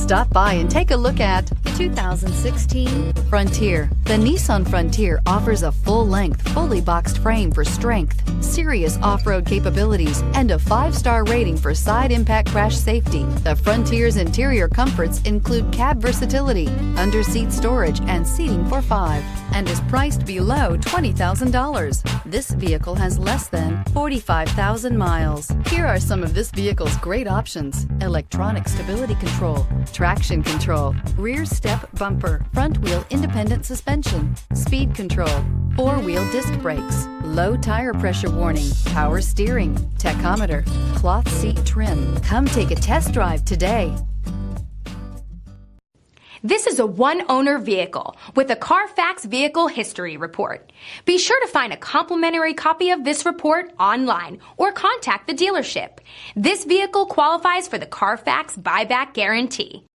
Stop by and take a look at the 2016 Frontier. The Nissan Frontier offers a full-length, fully boxed frame for strength, serious off-road capabilities, and a 5-star rating for side impact crash safety. The Frontier's interior comforts include cab versatility, under-seat storage, and seating for 5, and is priced below $20,000. This vehicle has less than 45,000 miles. Here are some of this vehicle's great options: electronic stability control, traction control, rear step bumper, front wheel independent suspension, speed control, 4-wheel disc brakes, low tire pressure warning, power steering, tachometer, cloth seat trim. Come take a test drive today. This is a one-owner vehicle with a CARFAX Vehicle History Report. Be sure to find a complimentary copy of this report online or contact the dealership. This vehicle qualifies for the CARFAX Buyback Guarantee.